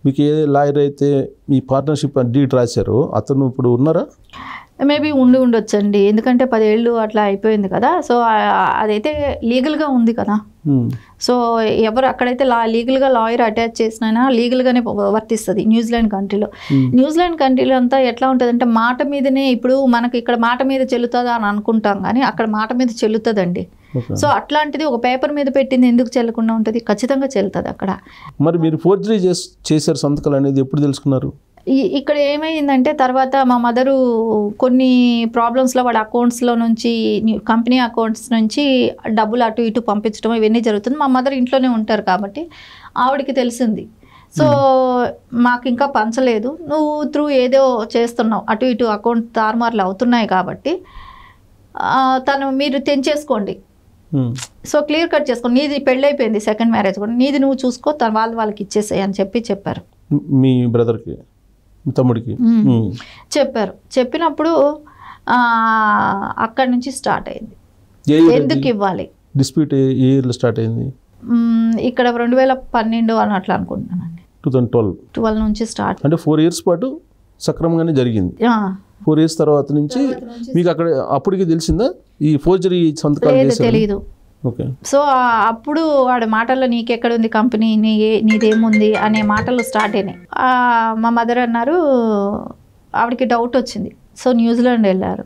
మీకు ఏ లాయర్ అయితే మీ partnership deed రాశారో అతను ఇప్పుడు ఉన్నారా? మేబీ ఉండొచ్చండి, ఎందుకంటే 10 ఏళ్ళు అట్లా అయిపోయింది కదా. సో అదైతే లీగల్గా ఉంది కదా. సో ఎవరు అక్కడైతే లీగల్గా లాయర్ అటాచ్ చేసినా లీగల్గానే వర్తిస్తుంది న్యూజిలాండ్ కంట్రీలో. న్యూజిలాండ్ కంట్రీలో అంతా ఎట్లా ఉంటుందంటే మాట మీదనే, ఇప్పుడు మనకి ఇక్కడ మాట మీద చెల్లుతుందా అని అనుకుంటాం కానీ అక్కడ మాట మీద చెల్లుతుందండి. సో అట్లాంటిది ఒక పేపర్ మీద పెట్టింది ఎందుకు చెల్లకుండా ఉంటుంది? ఖచ్చితంగా చెల్లుతుంది అక్కడ. మరి మీరు ఫోర్జరీ చేశారు సంతకాలు అనేది ఎప్పుడు తెలుసుకున్నారు? ఇక్కడ ఏమైందంటే తర్వాత మా మదరు కొన్ని ప్రాబ్లమ్స్లో వాడి అకౌంట్స్లో నుంచి, కంపెనీ అకౌంట్స్ నుంచి డబ్బులు అటు ఇటు పంపించడం ఇవన్నీ జరుగుతుంది. మా మదర్ ఇంట్లోనే ఉంటారు కాబట్టి ఆవిడకి తెలిసింది. సో మాకు ఇంకా పంచలేదు, నువ్వు త్రూ ఏదో చేస్తున్నావు, అటు ఇటు అకౌంట్ తారుమార్లు అవుతున్నాయి కాబట్టి మీరు తెంచేసుకోండి, సో క్లియర్ కట్ చేసుకోండి, నీది పెళ్ళైపోయింది, సెకండ్ మ్యారేజ్ కూడా నీది నువ్వు చూసుకో, వాళ్ళకి ఇచ్చేసాయి అని చెప్పారు. మీ బ్రదర్కి, తమ్ముడికి చెప్పారు. చెప్పినప్పుడు అక్కడి నుంచి స్టార్ట్ అయింది. ఎందుకు ఇవ్వాలి డిస్ప్యూట్ ఏ ఇయర్లో స్టార్ట్ అయింది? ఇక్కడ 2012 అని అట్లా అనుకుంటున్నానండి. 2012 నుంచి స్టార్ట్. అంటే 4 years పాటు సక్రమంగానే జరిగింది. 4 years తర్వాత నుంచి మీకు అక్కడ అప్పటికి తెలిసిందా ఈ ఫోర్జరీ సంతకాలు? తెలీదు. సో అప్పుడు వాడి మాటల్లో నీకెక్కడుంది కంపెనీ, నీదేముంది అనే మాటలు స్టార్ట్ అయినాయి. మా మదర్ అన్నారు, ఆవిడకి డౌట్ వచ్చింది. సో న్యూజిలాండ్ వెళ్ళారు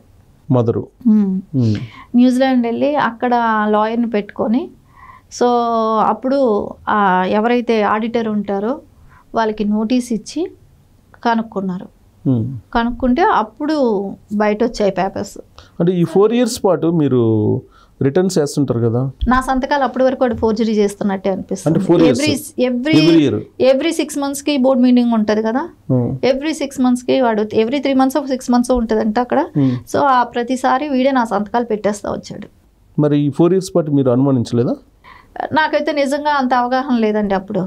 మదరు. న్యూజిలాండ్ వెళ్ళి అక్కడ లాయర్ని పెట్టుకొని, సో అప్పుడు ఎవరైతే ఆడిటర్ ఉంటారో వాళ్ళకి నోటీస్ ఇచ్చి కనుక్కున్నారు. కనుక్కుంటే అప్పుడు బయట వచ్చాయి పేపర్స్. అంటే ఈ 4 years పాటు మీరు రిటర్న్స్ చేస్తుంటారు కదా, నా సంతకాలు అప్పటి వరకు వాడు ఫోర్జరీ చేస్తున్నట్టే అనిపిస్తుంది. ఎవ్రీ 6 monthsకి బోర్డ్ మీటింగ్ ఉంటుంది కదా, ఎవ్రీ 6 monthsకి వాడు ఎవ్రీ 3 months 6 months ఉంటుందంట అక్కడ. సో ఆ ప్రతిసారి వీడే నా సంతకాలు పెట్టేస్తా వచ్చాడు. మరి ఈ 4 years పాటు మీరు అనుమానించలేదా? నాకైతే నిజంగా అంత అవగాహన లేదండి అప్పుడు.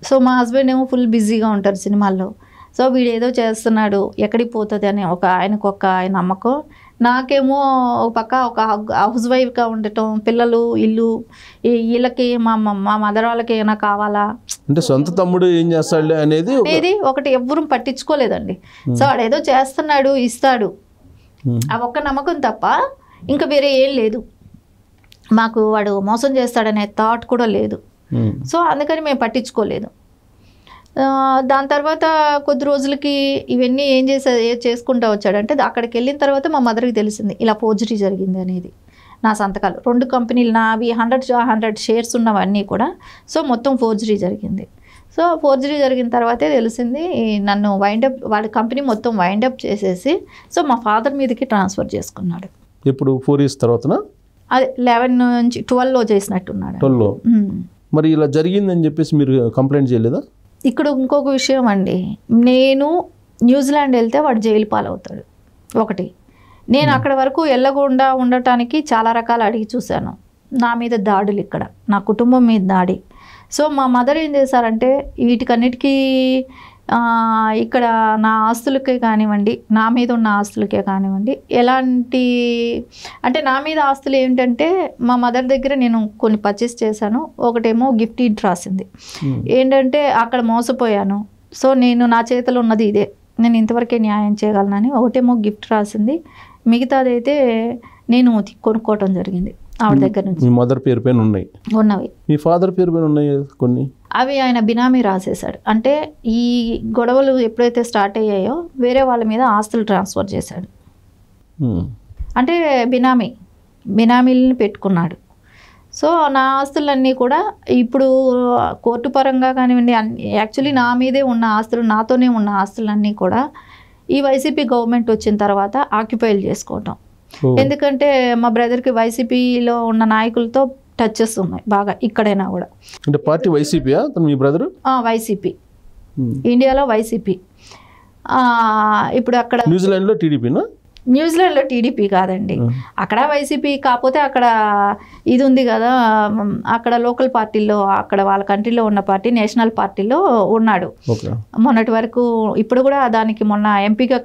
సో మా హస్బెండ్ ఏమో ఫుల్ బిజీగా ఉంటారు సినిమాల్లో. సో వీడు ఏదో చేస్తున్నాడు, ఎక్కడికి పోతుంది అని ఆయనకు ఒక నమ్మకం. నాకేమో ఒక పక్క ఒక హౌస్ వైఫ్గా ఉండటం, పిల్లలు, ఇల్లు, వీళ్ళకి మా మదర్ వాళ్ళకి ఏమైనా కావాలా అంటే సొంత తమ్ముడు ఏం చేస్తాడు అనేది ఒకటి ఎవ్వరూ పట్టించుకోలేదండి. సో వాడు ఏదో చేస్తున్నాడు, ఇస్తాడు, ఆ ఒక్క నమ్మకం తప్ప ఇంకా వేరే ఏం లేదు మాకు. వాడు మోసం చేస్తాడనే థాట్ కూడా లేదు. సో అందుకని మేము పట్టించుకోలేదు. దాని తర్వాత కొద్ది రోజులకి ఇవన్నీ ఏం చేసుకుంటూ వచ్చాడంటే, అక్కడికి వెళ్ళిన తర్వాత మా మదర్కి తెలిసింది ఇలా ఫోర్జరీ జరిగింది అనేది. నా సంతకాలు 2 కంపెనీలు నావి 100 షేర్స్ ఉన్నవన్నీ కూడా. సో మొత్తం ఫోర్జరీ జరిగింది. సో ఫోర్జరీ జరిగిన తర్వాతే తెలిసింది. నన్ను వాడి కంపెనీ మొత్తం వైండప్ చేసేసి సో మా ఫాదర్ మీదకి ట్రాన్స్ఫర్ చేసుకున్నాడు. ఇప్పుడు 4 years తర్వాతనా? అదే 11 నుంచి 12లో చేసినట్టున్నాడు. 12లో. మరి ఇలా జరిగిందని చెప్పేసి మీరు కంప్లైంట్ చేయలేదా? ఇక్కడ ఇంకొక విషయం అండి, నేను న్యూజిలాండ్ వెళ్తే వాడు జైలు పాలవుతాడు ఒకటి. నేను అక్కడ వరకు వెళ్ళకుండా ఉండటానికి చాలా రకాలు అడిగి చూశాను. నా మీద దాడులు, ఇక్కడ నా కుటుంబం మీద దాడి. సో మా మదర్ ఏం చేశారంటే వీటికన్నిటికీ ఇక్కడ నా ఆస్తులకే కానివ్వండి, నా మీద ఉన్న ఆస్తులకే కానివ్వండి, ఎలాంటి అంటే నా మీద ఆస్తులు ఏంటంటే మా మదర్ దగ్గర నేను కొన్ని పర్చేస్ చేశాను. ఒకటేమో గిఫ్ట్ డీడ్ రాసింది, ఏంటంటే అక్కడ మోసపోయాను, సో నేను నా చేతిలో ఉన్నది ఇదే, నేను ఇంతవరకే న్యాయం చేయగలనని. ఒకటేమో గిఫ్ట్ రాసింది, మిగతాదైతే నేను కొనుక్కోవటం జరిగింది ఆవిడ దగ్గర నుంచి. మీ మదర్ పేరు పైన ఉన్నవి, మీ ఫాదర్ పేరు పైన ఉన్నాయి కొన్ని, అవి ఆయన బినామీ రాసేశాడు. అంటే ఈ గొడవలు ఎప్పుడైతే స్టార్ట్ అయ్యాయో వేరే వాళ్ళ మీద ఆస్తులు ట్రాన్స్ఫర్ చేశాడు. అంటే బినామీలని పెట్టుకున్నాడు. సో నా ఆస్తులన్నీ కూడా ఇప్పుడు కోర్టు పరంగా కానివ్వండి, యాక్చువల్లీ నా మీదే ఉన్న ఆస్తులు, నాతోనే ఉన్న ఆస్తులన్నీ కూడా ఈ వైసీపీ గవర్నమెంట్ వచ్చిన తర్వాత ఆక్యుపైలు చేసుకోవటం. ఎందుకంటే మా బ్రదర్కి వైసీపీలో ఉన్న నాయకులతో టచెస్ ఉన్నాయి బాగా, ఇక్కడైనా కూడా. అంటే పార్టీ వైసీపీయా మీ బ్రదర్? వైసీపీ, ఇండియాలో వైసీపీ. ఇప్పుడు అక్కడ న్యూజిలాండ్లో టీడీపీనా? న్యూజిలాండ్లో టీడీపీ కాదండి, అక్కడ వైసీపీ. కాకపోతే అక్కడ ఇది ఉంది కదా, అక్కడ లోకల్ పార్టీల్లో, అక్కడ వాళ్ళ కంట్రీలో ఉన్న పార్టీ నేషనల్ పార్టీలో ఉన్నాడు మొన్నటి వరకు. ఇప్పుడు కూడా దానికి మొన్న ఎంపీగా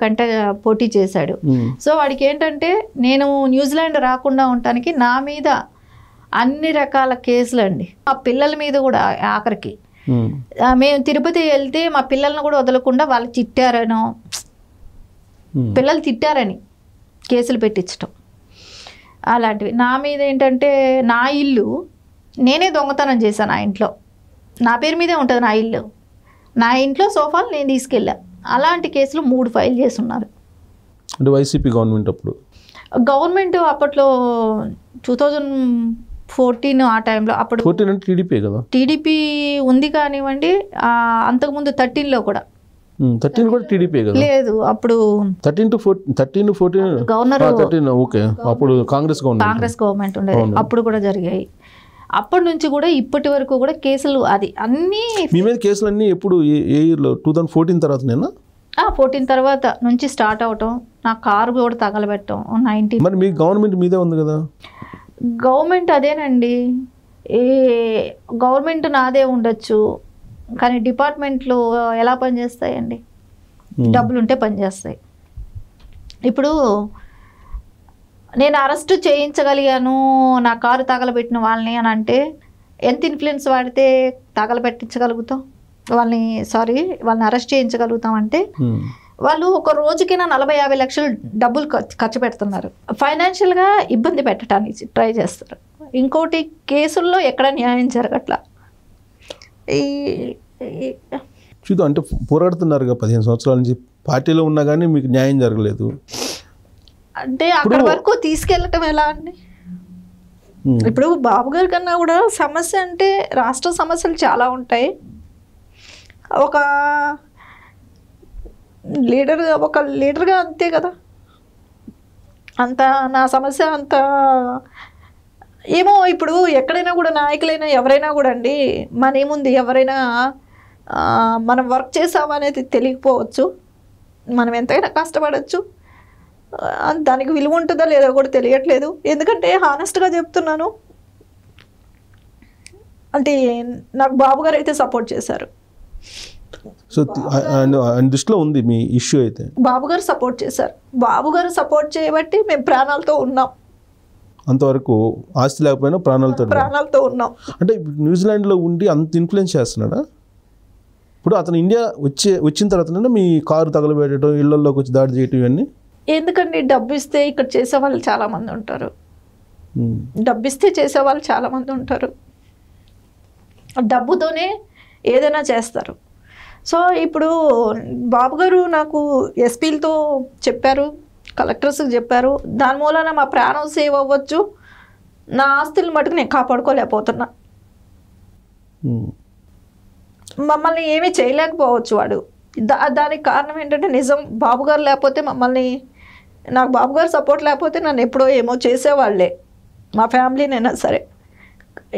పోటీ చేశాడు. సో వాడికి ఏంటంటే నేను న్యూజిలాండ్ రాకుండా ఉండటానికి నా మీద అన్ని రకాల కేసులు అండి, ఆ పిల్లల మీద కూడా ఆఖరికి మేము తిరుపతి వెళ్తే మా పిల్లల్ని కూడా వదలకుండా వాళ్ళు తిట్టారనో, పిల్లలు తిట్టారని కేసులు పెట్టించటం అలాంటివి. నా మీద ఏంటంటే నా ఇల్లు నేనే దొంగతనం చేశాను. ఆ ఇంట్లో నా పేరు మీదే ఉంటుంది నా ఇల్లు. నా ఇంట్లో సోఫాలు నేను తీసుకెళ్ళా. అలాంటి కేసులు 3 ఫైల్ చేసి ఉన్నారు. అంటే వైసీపీ గవర్నమెంట్ అప్పుడు, గవర్నమెంట్ అప్పట్లో 2014 ఆ టైంలో. అప్పుడు 14 అంటే టీడీపీ కదా, టీడీపీ ఉంది కానివ్వండి. అంతకుముందు 13లో కూడా 13 కూడా టీడీపీ కదా. లేదు, అప్పుడు 13 to 14 గవర్నర్ 13 ఓకే, అప్పుడు కాంగ్రెస్ గవర్నమెంట్ ఉండేది. అప్పుడు కూడా జరిగాయి. అప్పటి నుంచి కూడా ఇప్పటి వరకు కూడా కేసులు అది అన్నీ. మీ మీద కేసులు అన్నీ ఎప్పుడు ఏ ఇయర్లో? 2014 తర్వాత నేనా? 14 తర్వాత నుంచి స్టార్ట్ అవటం. నా కారు కూడా తగలబెట్టడం 19. మరి మీ గవర్నమెంట్ మీదే ఉంది కదా. గవర్నమెంట్ అదేనండి, ఏ గవర్నమెంట్ నాదే ఉండొచ్చు కానీ డిపార్ట్మెంట్లు ఎలా పనిచేస్తాయండి? డబ్బులుంటే పనిచేస్తాయి. ఇప్పుడు నేను అరెస్ట్ చేయించగలిగాను నా కారు తగలబెట్టిన వాళ్ళని అని అంటే ఎంత ఇన్ఫ్లుయెన్స్ వాడితే తగలబెట్టించగలుగుతాం వాళ్ళని అరెస్ట్ చేయించగలుగుతాం అంటే వాళ్ళు ఒక రోజుకైనా 40-50 లక్షలు డబ్బులు ఖర్చు పెడుతున్నారు. ఫైనాన్షియల్గా ఇబ్బంది పెట్టడానికి ట్రై చేస్తారు. ఇంకోటి కేసుల్లో ఎక్కడ న్యాయం జరగట్లా. చూద్దాం, అంటే పోరాడుతున్నారుగా 15 సంవత్సరాల నుంచి, పార్టీలో ఉన్నా కానీ మీకు న్యాయం జరగలేదు అంటే అక్కడ వరకు తీసుకెళ్ళటం ఎలా అండి? ఇప్పుడు బాబు గారి కన్నా కూడా సమస్య అంటే రాష్ట్ర సమస్యలు చాలా ఉంటాయి. ఒక లీడర్గా అంతే కదా, అంత నా సమస్య అంత ఏమో. ఇప్పుడు ఎక్కడైనా కూడా నాయకులైనా ఎవరైనా కూడా అండి, మన ఏముంది, ఎవరైనా మనం వర్క్ చేసామనేది తెలియకపోవచ్చు, మనం ఎంతైనా కష్టపడవచ్చు, దానికి విలువ ఉంటుందో లేదో కూడా తెలియట్లేదు. ఎందుకంటే హానెస్ట్గా చెప్తున్నాను, అంటే నాకు బాబు గారు అయితే సపోర్ట్ చేశారు. సో దృష్టిలో ఉంది మీ ఇష్యూ అయితే. బాబు గారు సపోర్ట్ చేశారు. బాబు గారు సపోర్ట్ చేయబట్టి మేము ప్రాణాలతో ఉన్నాం. అంతవరకు ఆస్తి లేకపోయినా ప్రాణాలతో ఉన్నాం. అంటే న్యూజిలాండ్లో ఉండి అంత ఇన్ఫ్లుయెన్స్ చేస్తున్నాడా? ఇప్పుడు అతను ఇండియా వచ్చిన తర్వాత మీ కారు తగలబెట్టడం, ఇళ్లలోకి వచ్చి దాడి చేయటం ఇవన్నీ ఎందుకండి? డబ్బు ఇస్తే ఇక్కడ చేసేవాళ్ళు చాలామంది ఉంటారు. డబ్బు ఇస్తే చేసేవాళ్ళు చాలామంది ఉంటారు. డబ్బుతోనే ఏదైనా చేస్తారు. సో ఇప్పుడు బాబు గారు నాకు ఎస్పీలతో చెప్పారు, కలెక్టర్స్కి చెప్పారు. దాని మూలన మా ప్రాణం సేవ్ అవ్వచ్చు, నా ఆస్తులు మటుకు నేను కాపాడుకోలేకపోతున్నా. మమ్మల్ని ఏమీ చేయలేకపోవచ్చు వాడు. దానికి కారణం ఏంటంటే నిజం, బాబు గారు లేకపోతే నాకు బాబు గారు సపోర్ట్ లేకపోతే నన్ను ఎప్పుడో ఏమో చేసేవాళ్ళే, మా ఫ్యామిలీనైనా సరే.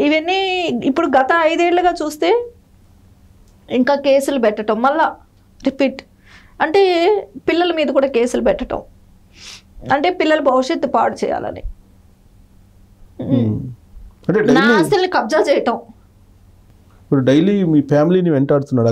ఇవన్నీ ఇప్పుడు గత 5 ఏళ్ళుగా చూస్తే ఇంకా కేసులు పెట్టడం, మళ్ళా రిపీట్, అంటే పిల్లల మీద కూడా కేసులు పెట్టడం, అంటే పిల్లల భవిష్యత్తు పాడు చేయాలని, నా ఆస్తుల్ని కబ్జా చేయటం. ఇప్పుడు డైలీ మీ ఫ్యామిలీని వెంటాడుతున్నాడు.